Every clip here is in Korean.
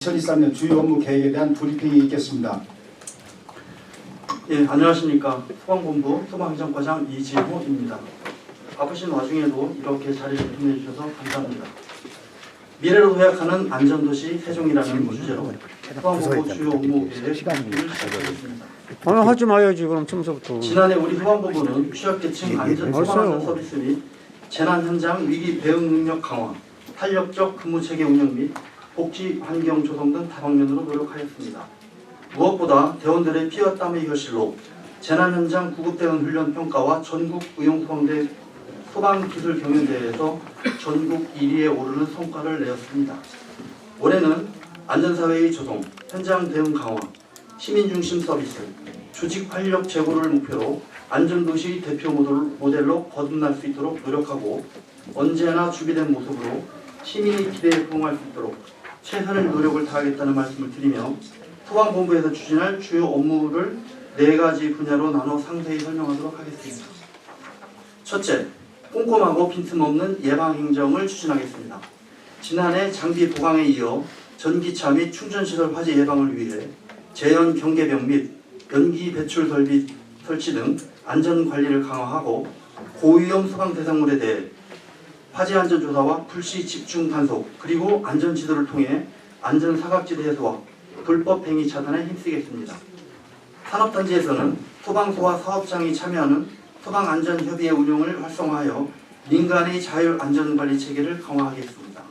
2023년 주요 업무 계획에 대한 브리핑이 있겠습니다. 예, 안녕하십니까. 소방본부 소방행정과장 이지호입니다. 바쁘신 와중에도 이렇게 자리를 빛내주셔서 감사합니다. 미래로 도약하는 안전도시 세종이라는 주제로 소방본부 주요 업무 계획을 시작하겠습니다. 하지 마야지 그럼 처음부터. 지난해 우리 소방본부는 취약계층 안전 소방안전 서비스 및 재난 현장 위기 대응 능력 강화, 탄력적 근무 체계 운영 및 복지 환경 조성 등 다방면으로 노력하였습니다. 무엇보다 대원들의 피와 땀의 결실로 재난 현장 구급 대응 훈련 평가와 전국 의용소방대 소방기술 경연대회에서 전국 1위에 오르는 성과를 내었습니다. 올해는 안전사회의 조성, 현장 대응 강화, 시민중심 서비스, 조직 활력 제고를 목표로 안전도시 대표 모델로 거듭날 수 있도록 노력하고 언제나 준비된 모습으로 시민의 기대에 부응할 수 있도록 최선의 노력을 다하겠다는 말씀을 드리며 소방본부에서 추진할 주요 업무를 4가지 분야로 나눠 상세히 설명하도록 하겠습니다. 첫째, 꼼꼼하고 빈틈없는 예방행정을 추진하겠습니다. 지난해 장비 보강에 이어 전기차 및 충전시설 화재 예방을 위해 재연 경계병 및 연기 배출 설치 등 안전관리를 강화하고 고위험 소방 대상물에 대해 화재 안전 조사와 불시 집중 단속 그리고 안전 지도를 통해 안전 사각지대 해소와 불법 행위 차단에 힘쓰겠습니다. 산업단지에서는 소방서와 사업장이 참여하는 소방안전협의회 운영을 활성화하여 민간의 자율 안전관리 체계를 강화하겠습니다.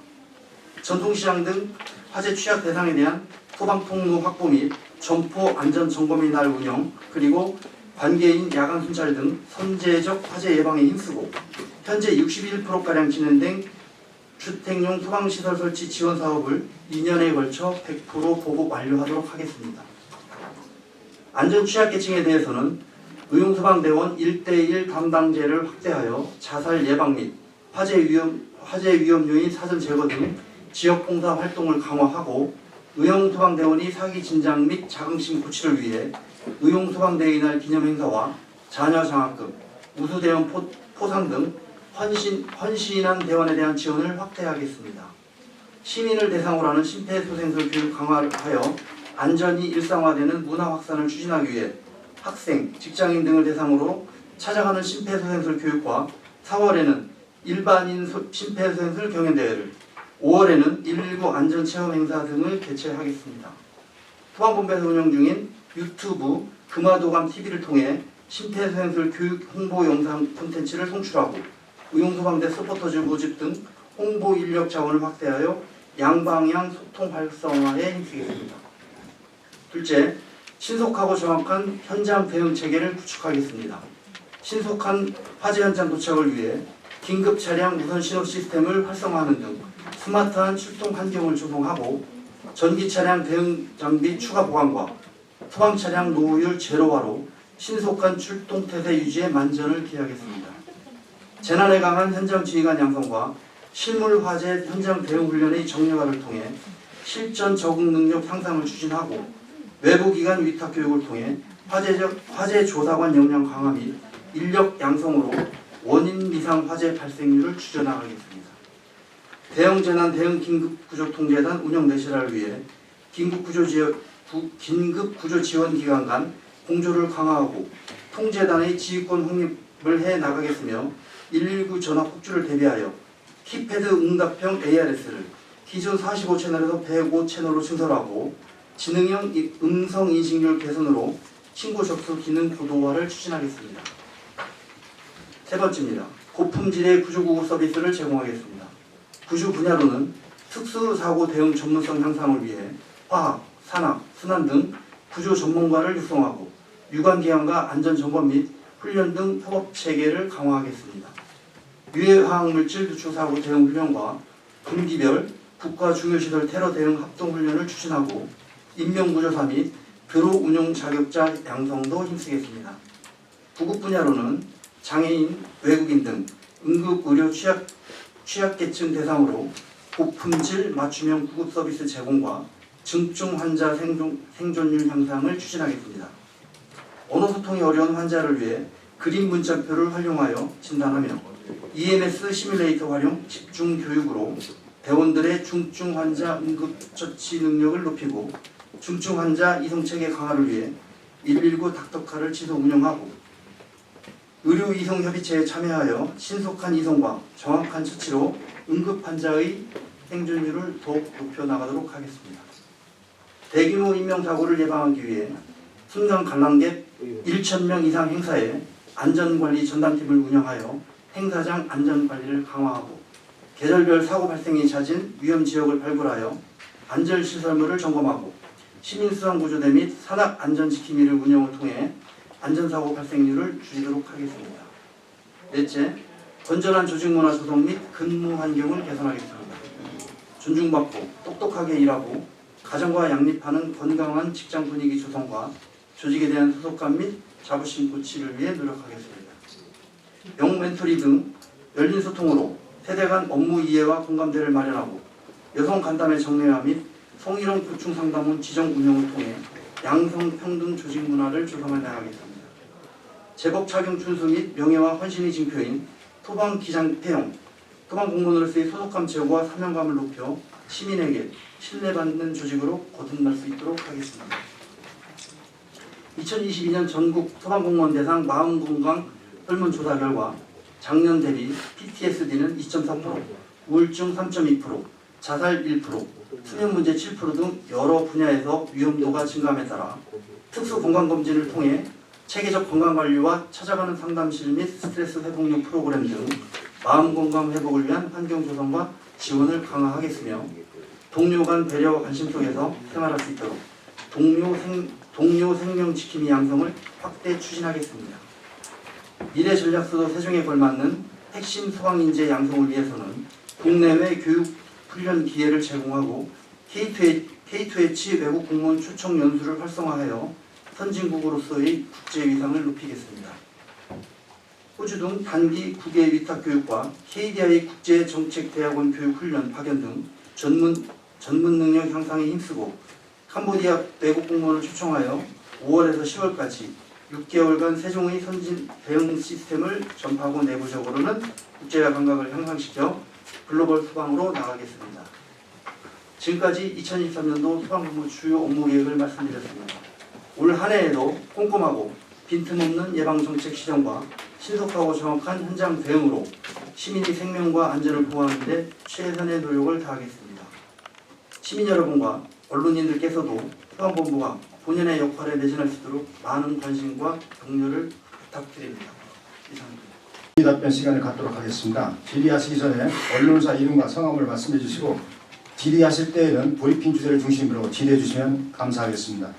전통시장 등 화재 취약 대상에 대한 소방통로 확보 및 점포 안전점검의 날 운영 그리고 관계인 야간 순찰 등 선제적 화재 예방에 힘쓰고 현재 61%가량 진행된 주택용 소방시설 설치 지원 사업을 2년에 걸쳐 100% 보급 완료하도록 하겠습니다. 안전 취약계층에 대해서는 의용소방대원 1:1 담당제를 확대하여 자살 예방 및 화재 위험 요인 사전 제거 등 지역봉사 활동을 강화하고 의용소방대원이 사기 진작 및 자긍심 고취를 위해 의용소방대의 날 기념행사와 자녀장학금, 우수대원 포상 등 헌신한 대원에 대한 지원을 확대하겠습니다. 시민을 대상으로 하는 심폐소생술 교육 강화를 하여 안전이 일상화되는 문화 확산을 추진하기 위해 학생, 직장인 등을 대상으로 찾아가는 심폐소생술 교육과 4월에는 일반인 심폐소생술 경연대회를 5월에는 119 안전체험 행사 등을 개최하겠습니다. 소방본부에서 운영 중인 유튜브 금화도감 TV를 통해 심폐소생술 교육 홍보 영상 콘텐츠를 송출하고 의용소방대 서포터즈 모집 등 홍보 인력 자원을 확대하여 양방향 소통 활성화에 힘쓰겠습니다. 둘째, 신속하고 정확한 현장 대응 체계를 구축하겠습니다. 신속한 화재 현장 도착을 위해 긴급 차량 우선 신호 시스템을 활성화하는 등 스마트한 출동 환경을 조성하고 전기 차량 대응 장비 추가 보강과 소방 차량 노후율 제로화로 신속한 출동 태세 유지에 만전을 기하겠습니다. 재난에 강한 현장 지휘관 양성과 실물 화재 현장 대응 훈련의 정례화를 통해 실전 적응 능력 향상을 추진하고 외부 기관 위탁 교육을 통해 화재 조사관 역량 강화 및 인력 양성으로 원인 미상 화재 발생률을 줄여나가겠습니다. 대형 재난 대응 긴급구조통제단 운영 내실화를 위해 긴급구조 지원 기관 간 공조를 강화하고 통제단의 지휘권 확립을 해 나가겠으며 119 전화 폭주를 대비하여 키패드 응답형 ARS를 기존 45채널에서 105채널로 증설하고 지능형 음성 인식률 개선으로 신고 접수 기능 고도화를 추진하겠습니다. 세 번째입니다. 고품질의 구조구급 서비스를 제공하겠습니다. 구조 분야로는 특수사고 대응 전문성 향상을 위해 화학, 산학, 순환 등 구조 전문가를 육성하고 유관기관과 안전점검 및 훈련 등 협업체계를 강화하겠습니다. 유해화학물질 누출사고 대응 훈련과 분기별 국가 중요시설 테러 대응 합동훈련을 추진하고 인명구조사 및 드로 운용 자격자 양성도 힘쓰겠습니다. 구급 분야로는 장애인, 외국인 등 응급의료 취약계층 대상으로 고품질 맞춤형 구급 서비스 제공과 중증 환자 생존율 향상을 추진하겠습니다. 언어 소통이 어려운 환자를 위해 그림 문자표를 활용하여 진단하며 EMS 시뮬레이터 활용 집중 교육으로 대원들의 중증 환자 응급처치 능력을 높이고 중증 환자 이송체계 강화를 위해 119 닥터카를 지속 운영하고 의료 이송 협의체에 참여하여 신속한 이송과 정확한 처치로 응급 환자의 생존율을 더욱 높여 나가도록 하겠습니다. 대규모 인명사고를 예방하기 위해 순상 관람객 1,000명 이상 행사에 안전관리 전담팀을 운영하여 행사장 안전관리를 강화하고 계절별 사고 발생이 잦은 위험지역을 발굴하여 안전시설물을 점검하고 시민수상구조대 및 산악안전지킴이를 운영을 통해 안전사고 발생률을 줄이도록 하겠습니다. 넷째, 건전한 조직문화 조성 및 근무 환경을 개선하겠습니다. 존중받고 똑똑하게 일하고 가정과 양립하는 건강한 직장 분위기 조성과 조직에 대한 소속감 및 자부심 고취를 위해 노력하겠습니다. 영웅 멘토리 등 열린 소통으로 세대 간 업무 이해와 공감대를 마련하고 여성 간담회 정례화 및 성희롱 고충 상담원 지정 운영을 통해 양성평등 조직 문화를 조성해 나가겠습니다. 제복 착용 준수 및 명예와 헌신의 징표인 토방 기장 폐용, 토방 공무원으로서의 소속감 제고와 사명감을 높여 시민에게 신뢰받는 조직으로 거듭날 수 있도록 하겠습니다. 2022년 전국 소방공무원 대상 마음건강 설문조사 결과 작년 대비 PTSD는 2.4%, 우울증 3.2%, 자살 1%, 수면문제 7% 등 여러 분야에서 위험도가 증감에 따라 특수건강검진을 통해 체계적 건강관리와 찾아가는 상담실 및 스트레스 회복용 프로그램 등 마음건강 회복을 위한 환경 조성과 지원을 강화하겠으며 동료 간 배려와 관심 속에서 생활할 수 있도록 동료 생명 지킴이 양성을 확대 추진하겠습니다. 미래 전략수도 세종에 걸맞는 핵심 소방인재 양성을 위해서는 국내외 교육 훈련 기회를 제공하고 K2H 외국 공무원 초청 연수를 활성화하여 선진국으로서의 국제 위상을 높이겠습니다. 호주 등 단기 국외 위탁 교육과 KDI 국제정책대학원 교육 훈련 파견 등 전문 능력 향상에 힘쓰고 캄보디아 외국 공무원을 초청하여 5월에서 10월까지 6개월간 세종의 선진 대응 시스템을 전파하고 내부적으로는 국제화 감각을 향상시켜 글로벌 소방으로 나가겠습니다. 지금까지 2023년도 소방본부 주요 업무 계획을 말씀드렸습니다. 올 한 해에도 꼼꼼하고 빈틈없는 예방정책 실현과 신속하고 정확한 현장 대응으로 시민의 생명과 안전을 보호하는 데 최선의 노력을 다하겠습니다. 시민 여러분과 언론인들께서도 소방본부가 본연의 역할에 매진할 수 있도록 많은 관심과 격려를 부탁드립니다. 이상입니다. 답변 시간을 갖도록 하겠습니다. 질의하시기 전에 언론사 이름과 성함을 말씀해 주시고 질의하실 때에는 브리핑 주제를 중심으로 질의해 주시면 감사하겠습니다.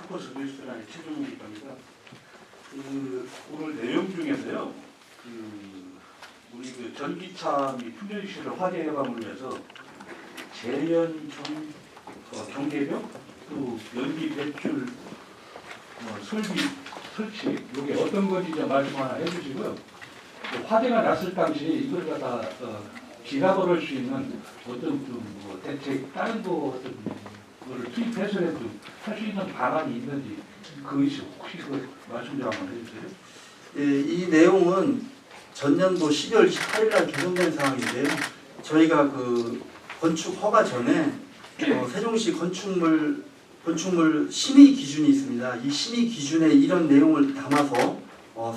특보서 뉴스라는 최종훈 기자입니다. 오늘 내용 중에서요, 우리 전기차 및 충전시설 화재 예방을 위해서 재연청 경계벽, 또 연기 배출 설치, 이게 어떤 건지 좀 말씀 하나 해주시고요. 화재가 났을 당시 이걸 갖다 기각을 할 수 있는 어떤 대책, 다른 어떤 거를 투입해서라도 할 수 있는 방안이 있는지 그것이 혹시 말씀 좀 한번 해주세요. 예, 이 내용은 전년도 12월 28일 날 개정된 사항인데요. 저희가 그 건축 허가 전에 세종시 건축물 심의 기준이 있습니다. 이 심의 기준에 이런 내용을 담아서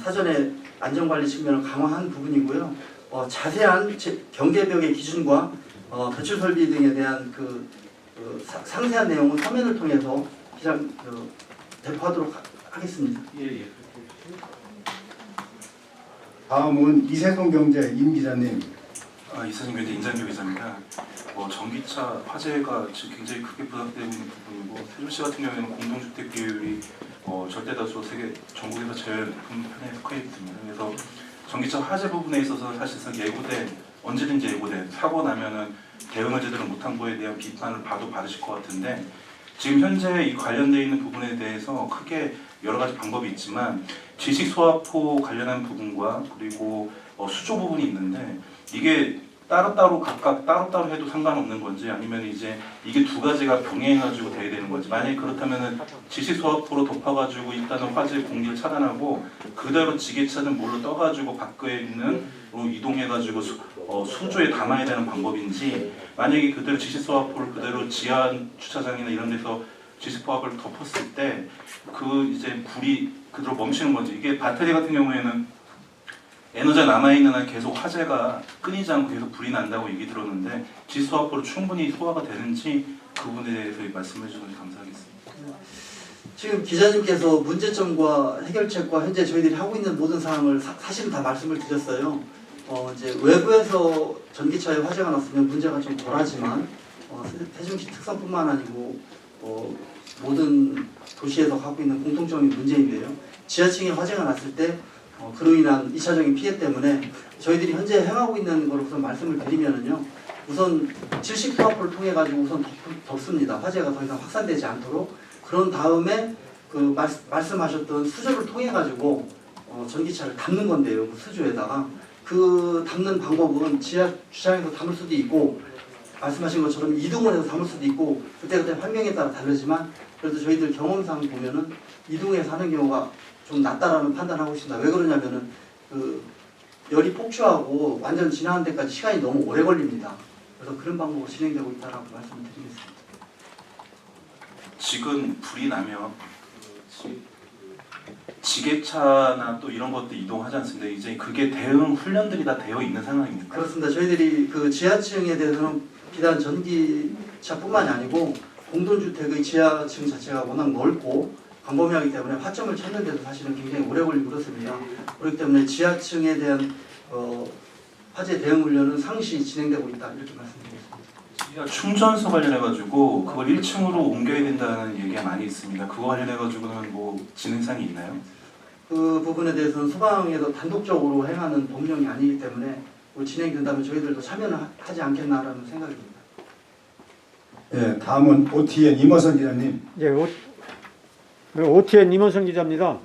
사전에 안전관리 측면을 강화한 부분이고요. 자세한 경계벽의 기준과 배출 설비 등에 대한 상세한 내용은 서면을 통해서 배포하도록 하겠습니다. 예. 다음은 이세동 경제 임 기자님. 이세종 경제 임장규 기자입니다. 전기차 화재가 지금 굉장히 크게 부각되고 있는 부분이고 세종시 같은 경우에는 공동주택 비율이 절대 다수 세계 전국에서 제일 높은 편에 속해 있습니다. 그래서 전기차 화재 부분에 있어서 사실상 언제든지 예고된 사고 나면은 대응을 제대로 못한 거에 대한 비판을 봐도 받으실 것 같은데 지금 현재 이 관련되어 있는 부분에 대해서 크게 여러 가지 방법이 있지만 지식 소화포 관련한 부분과 그리고 수조 부분이 있는데 이게 따로따로 각각 따로따로 해도 상관없는 건지 아니면 이제 이게 두 가지가 병행해가지고 돼야 되는 건지 만약에 그렇다면은 지시소압포로 덮어가지고 일단은 화재 공기를 차단하고 그대로 지게차는 물로 떠가지고 밖에 있는 이동해가지고 수조에 담아야 되는 방법인지 만약에 그대로 지시소압포를 그대로 지하 주차장이나 이런 데서 지시소압을 덮었을 때 그 이제 불이 그대로 멈추는 건지 이게 배터리 같은 경우에는 에너지가 남아있는 한 계속 화재가 끊이지 않고 계속 불이 난다고 얘기 들었는데 지수화포로 충분히 소화가 되는지 그 부분에 대해서 말씀해 주셔서 감사하겠습니다. 지금 기자님께서 문제점과 해결책과 현재 저희들이 하고 있는 모든 사항을 사실은 다 말씀을 드렸어요. 이제 외부에서 전기차에 화재가 났으면 문제가 좀 덜하지만 세종시 특성뿐만 아니고 모든 도시에서 갖고 있는 공통적인 문제인데요. 지하층에 화재가 났을 때 그로 인한 2차적인 피해 때문에 저희들이 현재 행하고 있는 걸 우선 말씀을 드리면은요. 우선 질식 소화포를 통해 가지고 우선 덮습니다. 화재가 더 이상 확산되지 않도록. 그런 다음에 그 말씀하셨던 수조를 통해 가지고 전기차를 담는 건데요. 그 수조에다가 그 담는 방법은 지하 주차장에서 담을 수도 있고 말씀하신 것처럼 이동을 해서 담을 수도 있고 그때그때 환경에 따라 다르지만 그래도 저희들 경험상 보면은 이동해서 하는 경우가 좀 낫다라는 판단하고 있습니다. 왜 그러냐면은 그 열이 폭주하고 완전 진화하는 데까지 시간이 너무 오래 걸립니다. 그래서 그런 방법으로 진행되고 있다라고 말씀을 드리겠습니다. 지금 불이 나면 지게차나 또 이런 것도 이동하지 않습니다. 이제 그게 대응 훈련들이 다 되어 있는 상황입니까? 그렇습니다. 저희들이 그 지하층에 대해서는 비단 전기차뿐만이 아니고 공동주택의 지하층 자체가 워낙 넓고 광범위하기 때문에 화점을 찾는 데도 사실은 굉장히 오래 걸리고 그렇습니다. 그렇기 때문에 지하층에 대한 화재 대응 훈련은 상시 진행되고 있다 이렇게 말씀드리겠습니다. 지하 충전소 관련해가지고 그걸 1층으로 옮겨야 된다는 얘기가 많이 있습니다. 그거 관련해가지고는 뭐 진행상이 있나요? 그 부분에 대해서는 소방에서 단독적으로 행하는 법령이 아니기 때문에 진행된다면 저희들도 참여는 하지 않겠나라는 생각입니다. 예, 다음은 OTN 임원선 기자님. 예, OTN 임원선 기자입니다.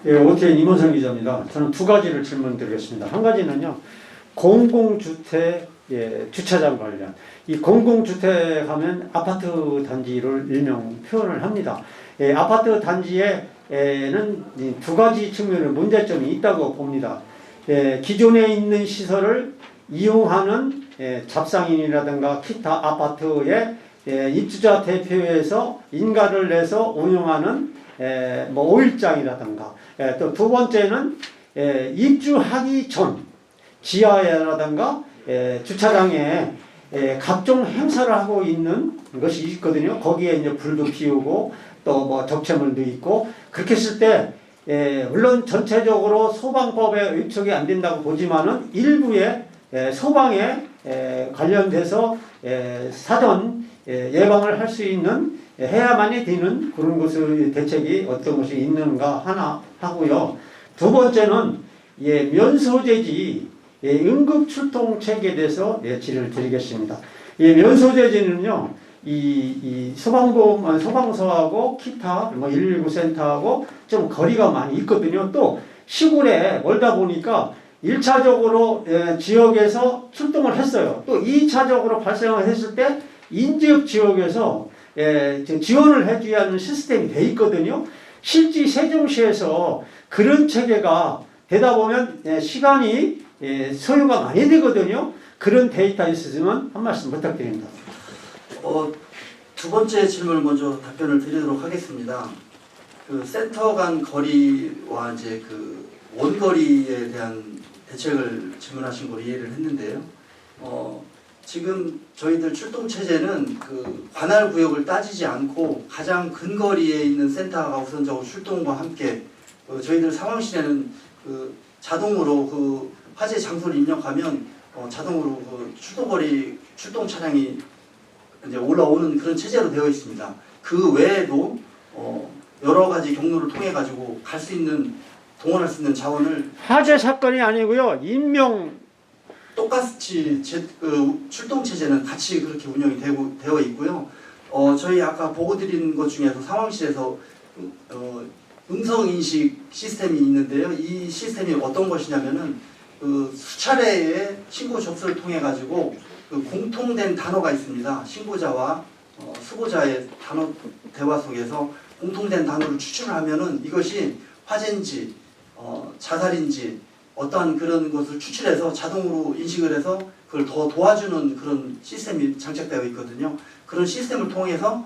예, OTN 임원선 기자입니다. 저는 두 가지를 질문드리겠습니다. 한 가지는요, 공공주택 주차장 관련. 이 공공주택 하면 아파트 단지를 일명 표현을 합니다. 아파트 단지에는 두 가지 측면의 문제점이 있다고 봅니다. 기존에 있는 시설을 이용하는 잡상인이라든가 기타 아파트의 입주자 대표에서 인가를 내서 운영하는 뭐 5일장이라든가 또 두 번째는 입주하기 전 지하라든가 주차장에 각종 행사를 하고 있는 것이 있거든요. 거기에 이제 불도 피우고 또 뭐 적재물도 있고 그렇게 했을 때 물론 전체적으로 소방법에 의척이 안 된다고 보지만은 일부의 소방에 관련돼서 사전 예방을 할 수 있는 해야만이 되는 그런 것의 대책이 어떤 것이 있는가 하나 하고요. 두 번째는 면소재지 응급출동 체계에 대해서 질의를 드리겠습니다. 면소재지는요, 이 소방서하고 기타 뭐 119 센터하고 좀 거리가 많이 있거든요. 또 시골에 멀다 보니까 1차적으로 지역에서 출동을 했어요. 또 2차적으로 발생을 했을 때 인접 지역에서 지원을 해줘야 하는 시스템이 돼 있거든요. 실제 세종시에서 그런 체계가 되다 보면 시간이 소요가 많이 되거든요. 그런 데이터 있으시면 한 말씀 부탁드립니다. 두 번째 질문을 먼저 답변을 드리도록 하겠습니다. 그 센터 간 거리와 이제 그 원거리에 대한 대책을 질문하신 걸 이해를 했는데요. 지금 저희들 출동 체제는 그 관할 구역을 따지지 않고 가장 근거리에 있는 센터가 우선적으로 출동과 함께 저희들 상황실에는 그 자동으로 그 화재 장소를 입력하면 자동으로 그 출동 차량이 이제 올라오는 그런 체제로 되어 있습니다. 그 외에도 여러 가지 경로를 통해 가지고 갈 수 있는 동원할 수 있는 자원을 화재 사건이 아니고요, 똑같이 출동 체제는 같이 그렇게 운영이 되어 있고요. 저희 아까 보고 드린 것 중에서 상황실에서 음성 인식 시스템이 있는데요. 이 시스템이 어떤 것이냐면은 그 수차례의 신고 접수를 통해 가지고 그 공통된 단어가 있습니다. 신고자와 수고자의 단어 대화 속에서 공통된 단어를 추출을 하면은 이것이 화재인지 자살인지 어떠한 그런 것을 추출해서 자동으로 인식을 해서 그걸 더 도와주는 그런 시스템이 장착되어 있거든요. 그런 시스템을 통해서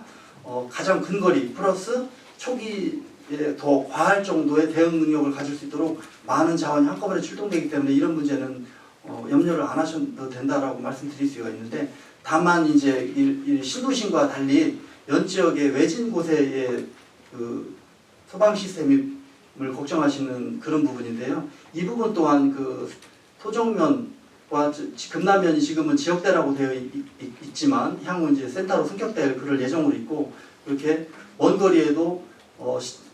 가장 근거리 플러스 초기에 더 과할 정도의 대응 능력을 가질 수 있도록 많은 자원이 한꺼번에 출동되기 때문에 이런 문제는 염려를 안 하셔도 된다라고 말씀드릴 수가 있는데, 다만 이제 이 신도심과 달리 연지역의 외진 곳의 그 소방 시스템을 걱정하시는 그런 부분인데요. 이 부분 또한 그 토종면과 금남면이 지금은 지역대라고 되어 있지만 향후 이제 센터로 승격될 그럴 예정으로 있고, 이렇게 먼 거리에도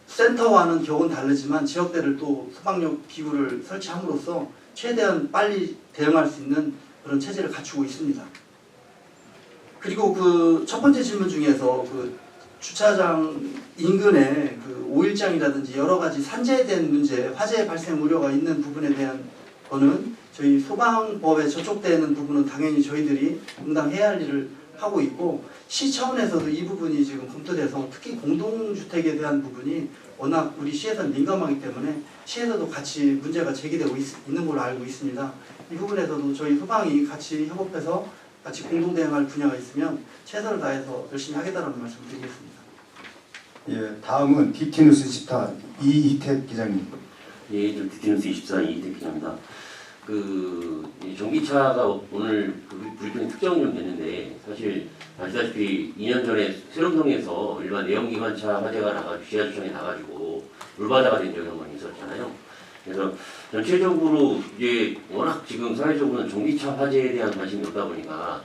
센터와는 격은 다르지만 지역대를 또 소방력 기구를 설치함으로써 최대한 빨리 대응할 수 있는 그런 체제를 갖추고 있습니다. 그리고 그 첫 번째 질문 중에서 그 주차장 인근에 그 오일장이라든지 여러 가지 산재된 문제, 화재 발생 우려가 있는 부분에 대한 거는 저희 소방법에 저촉되는 부분은 당연히 저희들이 응당해야 할 일을 하고 있고, 시 차원에서도 이 부분이 지금 검토돼서 특히 공동주택에 대한 부분이 워낙 우리 시에서는 민감하기 때문에 시에서도 같이 문제가 제기되고 있는 걸로 알고 있습니다. 이 부분에서도 저희 소방이 같이 협업해서 같이 공동 대응할 분야가 있으면 최선을 다해서 열심히 하겠다는 말씀 드리겠습니다. 예, 다음은 DT뉴스 24 이희택 기자님. 예, DT뉴스 24 이희택 기자입니다. 이 전기차가 오늘 브리핑 특정이 좀 됐는데, 사실 아시다시피 2년 전에 세龍동에서 일반 내연기관차 화재가 나가지고 지하주차장에 나가지고 물바다가 된 적이 한 번 있었잖아요. 그래서 전체적으로 이제 워낙 지금 사회적으로는 전기차 화재에 대한 관심이 없다 보니까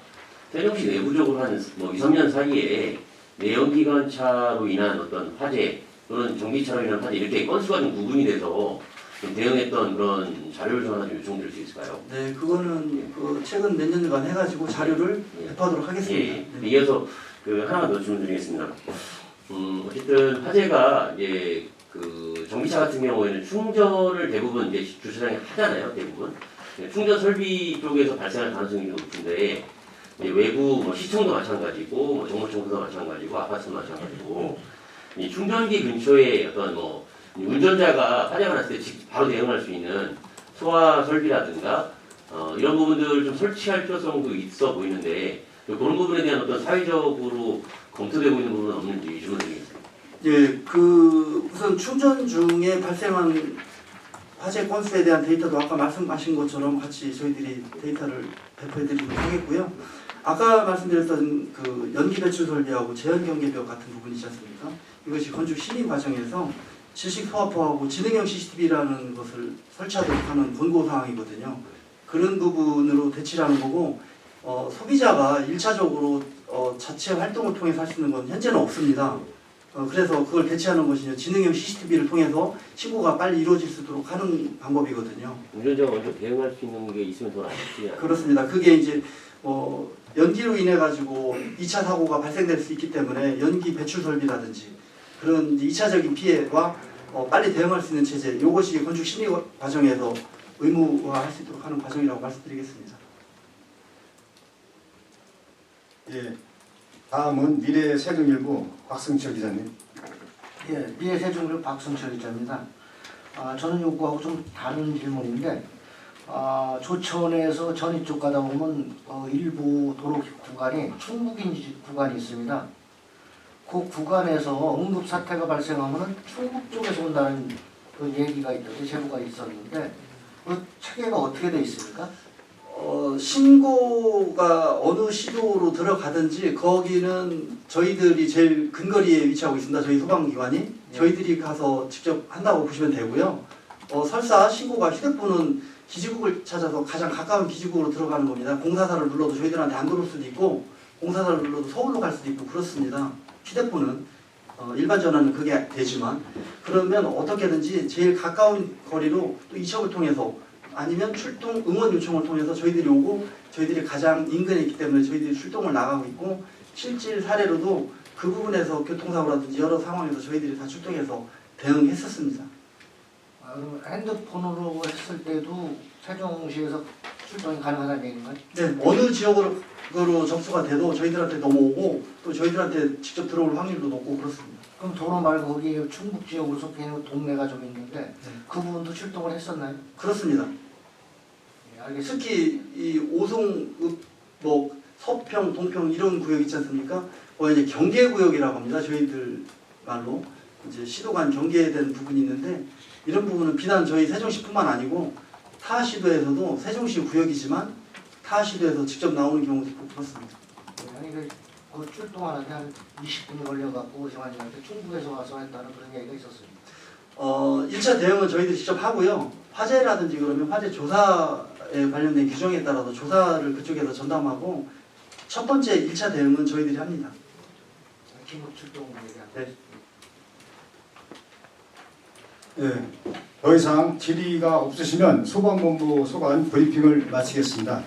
세종시 내부적으로 한 2, 3년 사이에 내연기관차로 인한 어떤 화재 또는 전기차로 인한 화재 이렇게 건수가 좀 구분이 돼서 좀 대응했던 그런 자료를 좀 하나 좀 요청드릴 수 있을까요? 네, 그거는 그 최근 몇 년간 해가지고 자료를 배포하도록 하겠습니다. 예, 네. 이어서 하나 더 질문드리겠습니다. 어쨌든 화재가 이제 그 전기차 같은 경우에는 충전을 대부분 이제 주차장에 하잖아요, 대부분. 충전 설비 쪽에서 발생할 가능성이 높은데, 이제 외부 시청도 마찬가지고, 정모청도 마찬가지고, 아파트도 마찬가지고, 이 충전기 근처에 어떤 운전자가 화재가 났을 때 바로 대응할 수 있는 소화 설비라든가 이런 부분들을 좀 설치할 필요성도 있어 보이는데, 그런 부분에 대한 어떤 사회적으로 검토되고 있는 부분은 없는지 질문드리겠습니다. 예, 우선 충전 중에 발생한 화재 건수에 대한 데이터도 아까 말씀하신 것처럼 같이 저희들이 데이터를 배포해드리도록 하겠고요. 아까 말씀드렸던 그 연기 배출 설비하고 재현 경계벽 같은 부분이지 않습니까? 이것이 건축 심의 과정에서 질식 소화포하고 지능형 CCTV라는 것을 설치하도록 하는 권고 사항이거든요. 그런 부분으로 대치를 하는 거고, 소비자가 1차적으로 자체 활동을 통해서 할 수 있는 건 현재는 없습니다. 그래서 그걸 대체하는 것이 지능형 CCTV를 통해서 신고가 빨리 이루어질 수 있도록 하는 방법이거든요. 운전자가 먼저 대응할 수 있는 게 있으면 더 낫지. 그렇습니다. 그게 이제 연기로 인해 가지고 2차 사고가 발생될 수 있기 때문에 연기 배출 설비라든지 그런 2차적인 피해와 빨리 대응할 수 있는 체제, 이것이 건축 심의 과정에서 의무화할 수 있도록 하는 과정이라고 말씀드리겠습니다. 예, 다음은 미래세종일보 박승철 기자님. 예, 미래세종일보 박승철 기자입니다. 저는 요구하고 좀 다른 질문인데, 조천에서 전이 쪽 가다 보면 일부 도로 구간이 충북인 구간이 있습니다. 그 구간에서 응급 사태가 발생하면 충북 쪽에서 온다는 그 얘기가 있던데, 제보가 있었는데 그 체계가 어떻게 돼 있습니까? 신고가 어느 시도로 들어가든지 거기는 저희들이 제일 근거리에 위치하고 있습니다. 저희 소방기관이 저희들이 가서 직접 한다고 보시면 되고요. 설사 신고가 휴대폰은 기지국을 찾아서 가장 가까운 기지국으로 들어가는 겁니다. 공사사를 눌러도 저희들한테 안 들어올 수도 있고, 공사사를 눌러도 서울로 갈 수도 있고 그렇습니다. 휴대폰은 일반 전화는 그게 되지만, 그러면 어떻게든지 제일 가까운 거리로 또 이첩을 통해서 아니면 출동 응원 요청을 통해서 저희들이 오고, 저희들이 가장 인근에 있기 때문에 저희들이 출동을 나가고 있고, 실질 사례로도 그 부분에서 교통사고라든지 여러 상황에서 저희들이 다 출동해서 대응했었습니다. 그럼 핸드폰으로 했을 때도 세종시에서 출동이 가능하다는 얘기인가요? 네, 어느 지역으로 접수가 돼도 저희들한테 넘어오고 또 저희들한테 직접 들어올 확률도 높고 그렇습니다. 그럼 도로 말고 거기 충북 지역으로 속해 있는 동네가 좀 있는데 그 부분도 출동을 했었나요? 그렇습니다. 예, 알겠습니다. 특히 이 오송, 뭐 서평, 동평 이런 구역 있지 않습니까? 이제 경계구역이라고 합니다. 저희들 말로 이제 시도 간 경계된 부분이 있는데 이런 부분은 비단 저희 세종시뿐만 아니고 타 시도에서도 세종시 구역이지만 타 시도에서 직접 나오는 경우도 있고 그렇습니다. 예, 아니 그 출동하는데 한 20분이 걸려갖고 오시환이한테 충북에서 와서 했다는 그런 얘기가 있었습니다. 1차 대응은 저희들이 직접 하고요. 화재라든지 그러면 화재 조사에 관련된 규정에 따라서 조사를 그쪽에서 전담하고 첫 번째 1차 대응은 저희들이 합니다. 긴급 출동 얘기하고. 네. 더 이상 질의가 없으시면 소방본부 소관 브리핑을 마치겠습니다.